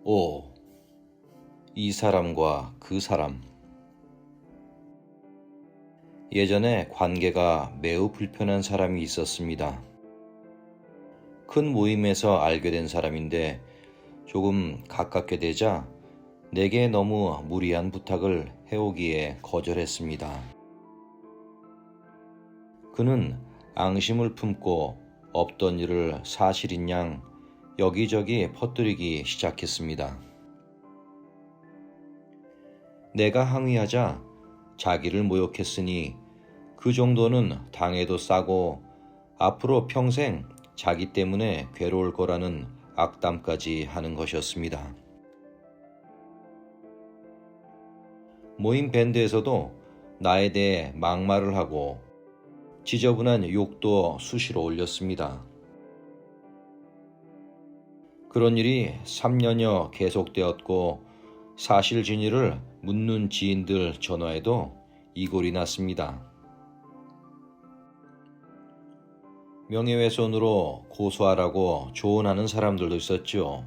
5. 이 사람과 그 사람. 예전에 관계가 매우 불편한 사람이 있었습니다. 큰 모임에서 알게 된 사람인데 조금 가깝게 되자 내게 너무 무리한 부탁을 해오기에 거절했습니다. 그는 앙심을 품고 없던 일을 사실인 양 여기저기 퍼뜨리기 시작했습니다. 내가 항의하자 자기를 모욕했으니 그 정도는 당해도 싸고 앞으로 평생 자기 때문에 괴로울 거라는 악담까지 하는 것이었습니다. 모임 밴드에서도 나에 대해 막말을 하고 지저분한 욕도 수시로 올렸습니다. 그런 일이 3년여 계속되었고 사실 진위를 묻는 지인들 전화에도 이골이 났습니다. 명예훼손으로 고소하라고 조언하는 사람들도 있었죠.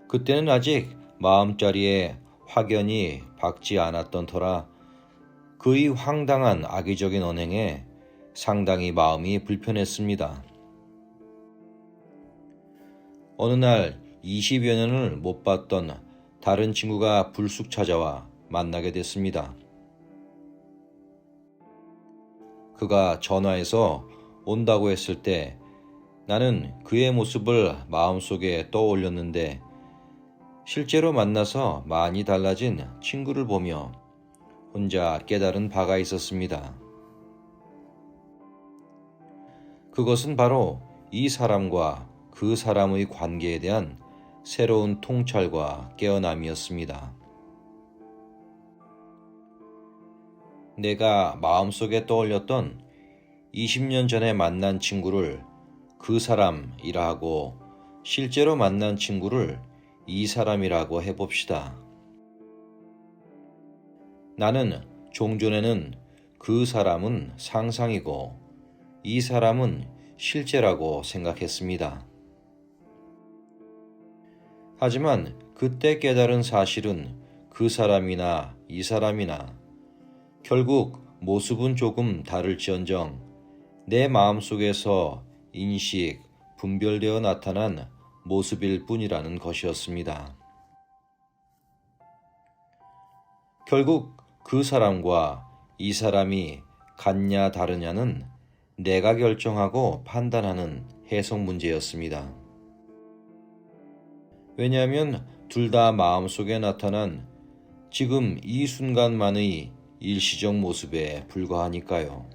그때는 아직 마음자리에 확연히 박지 않았던 터라 그의 황당한 악의적인 언행에 상당히 마음이 불편했습니다. 어느 날 20여 년을 못 봤던 다른 친구가 불쑥 찾아와 만나게 됐습니다. 그가 전화해서 온다고 했을 때 나는 그의 모습을 마음속에 떠올렸는데 실제로 만나서 많이 달라진 친구를 보며 혼자 깨달은 바가 있었습니다. 그것은 바로 이 사람과 그 사람의 관계에 대한 새로운 통찰과 깨어남이었습니다. 내가 마음속에 떠올렸던 20년 전에 만난 친구를 그 사람이라 하고 실제로 만난 친구를 이 사람이라고 해봅시다. 나는 종전에는 그 사람은 상상이고 이 사람은 실제라고 생각했습니다. 하지만 그때 깨달은 사실은 그 사람이나 이 사람이나 결국 모습은 조금 다를지언정 내 마음속에서 인식, 분별되어 나타난 모습일 뿐이라는 것이었습니다. 결국 그 사람과 이 사람이 같냐 다르냐는 내가 결정하고 판단하는 해석 문제였습니다. 왜냐하면 둘 다 마음속에 나타난 지금 이 순간만의 일시적 모습에 불과하니까요.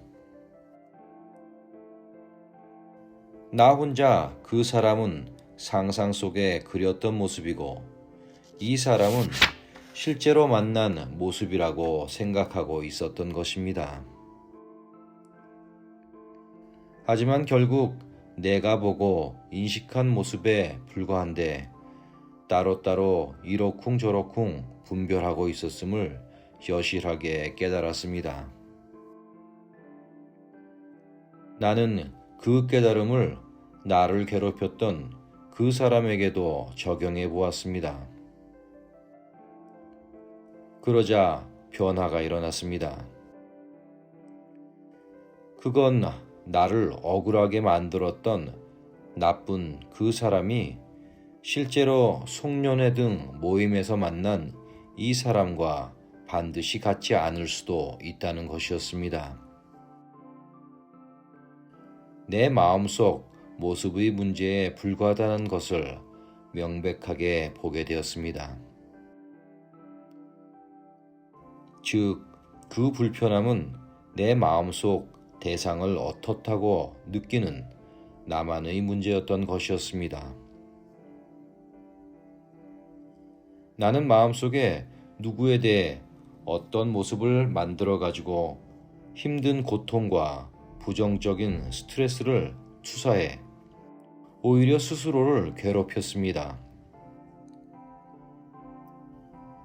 나 혼자 그 사람은 상상 속에 그렸던 모습이고 이 사람은 실제로 만난 모습이라고 생각하고 있었던 것입니다. 하지만 결국 내가 보고 인식한 모습에 불과한데 따로따로 이러쿵저러쿵 분별하고 있었음을 여실하게 깨달았습니다. 나는 그 깨달음을 나를 괴롭혔던 그 사람에게도 적용해 보았습니다. 그러자 변화가 일어났습니다. 그건 나를 억울하게 만들었던 나쁜 그 사람이 실제로 송년회 등 모임에서 만난 이 사람과 반드시 같지 않을 수도 있다는 것이었습니다. 내 마음속 모습의 문제에 불과하다는 것을 명백하게 보게 되었습니다. 즉, 그 불편함은 내 마음속 대상을 어떻다고 느끼는 나만의 문제였던 것이었습니다. 나는 마음속에 누구에 대해 어떤 모습을 만들어가지고 힘든 고통과 부정적인 스트레스를 투사해 오히려 스스로를 괴롭혔습니다.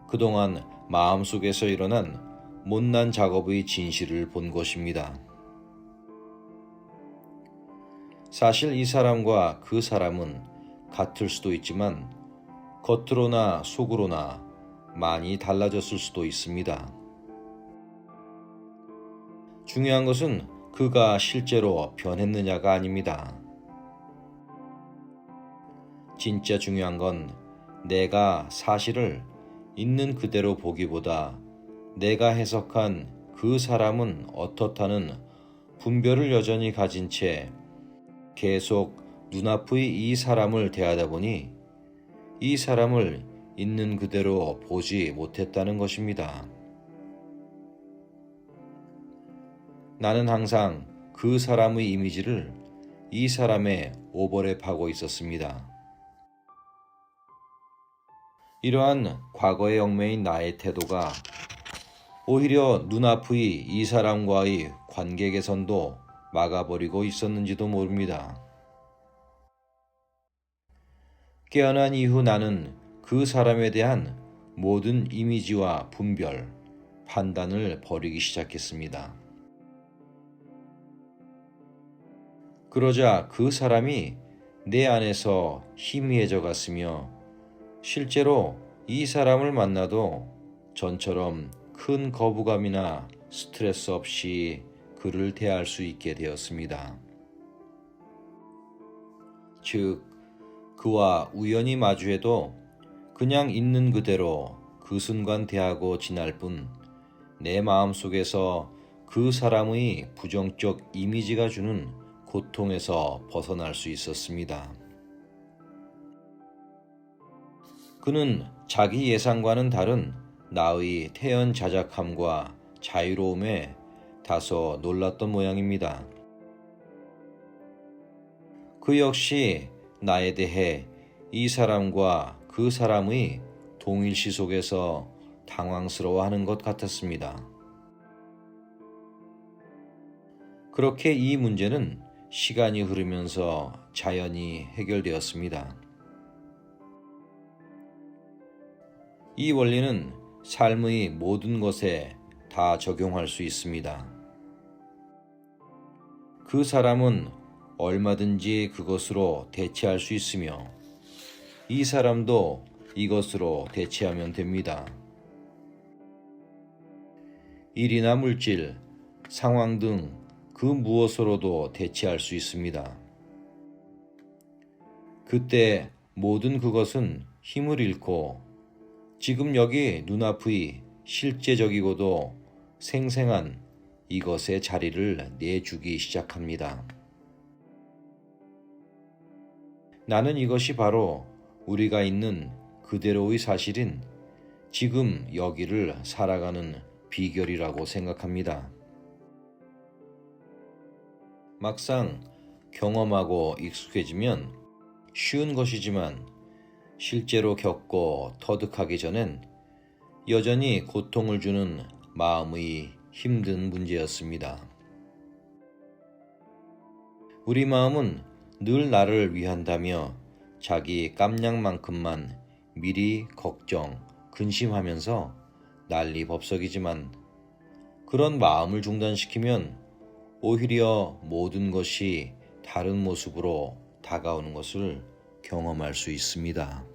그동안 마음속에서 일어난 못난 작업의 진실을 본 것입니다. 사실 이 사람과 그 사람은 같을 수도 있지만 겉으로나 속으로나 많이 달라졌을 수도 있습니다. 중요한 것은 그가 실제로 변했느냐가 아닙니다. 진짜 중요한 건 내가 사실을 있는 그대로 보기보다 내가 해석한 그 사람은 어떻다는 분별을 여전히 가진 채 계속 눈앞의 이 사람을 대하다 보니 이 사람을 있는 그대로 보지 못했다는 것입니다. 나는 항상 그 사람의 이미지를 이 사람에 오버랩하고 있었습니다. 이러한 과거의 얽매인 나의 태도가 오히려 눈앞의 이 사람과의 관계 개선도 막아버리고 있었는지도 모릅니다. 깨어난 이후 나는 그 사람에 대한 모든 이미지와 분별, 판단을 버리기 시작했습니다. 그러자 그 사람이 내 안에서 희미해져 갔으며 실제로 이 사람을 만나도 전처럼 큰 거부감이나 스트레스 없이 그를 대할 수 있게 되었습니다. 즉, 그와 우연히 마주해도 그냥 있는 그대로 그 순간 대하고 지날 뿐 내 마음속에서 그 사람의 부정적 이미지가 주는 고통에서 벗어날 수 있었습니다. 그는 자기 예상과는 다른 나의 태연자작함과 자유로움에 다소 놀랐던 모양입니다. 그 역시 나에 대해 이 사람과 그 사람의 동일시 속에서 당황스러워하는 것 같았습니다. 그렇게 이 문제는 시간이 흐르면서 자연히 해결되었습니다. 이 원리는 삶의 모든 것에 다 적용할 수 있습니다. 그 사람은 얼마든지 그것으로 대체할 수 있으며 이 사람도 이것으로 대체하면 됩니다. 일이나 물질, 상황 등 그 무엇으로도 대체할 수 있습니다. 그때 모든 그것은 힘을 잃고 지금 여기 눈앞의 실제적이고도 생생한 이것의 자리를 내주기 시작합니다. 나는 이것이 바로 우리가 있는 그대로의 사실인 지금 여기를 살아가는 비결이라고 생각합니다. 막상 경험하고 익숙해지면 쉬운 것이지만 실제로 겪고 터득하기 전엔 여전히 고통을 주는 마음의 힘든 문제였습니다. 우리 마음은 늘 나를 위한다며 자기 깜냥만큼만 미리 걱정, 근심하면서 난리법석이지만 그런 마음을 중단시키면 오히려 모든 것이 다른 모습으로 다가오는 것을 경험할 수 있습니다.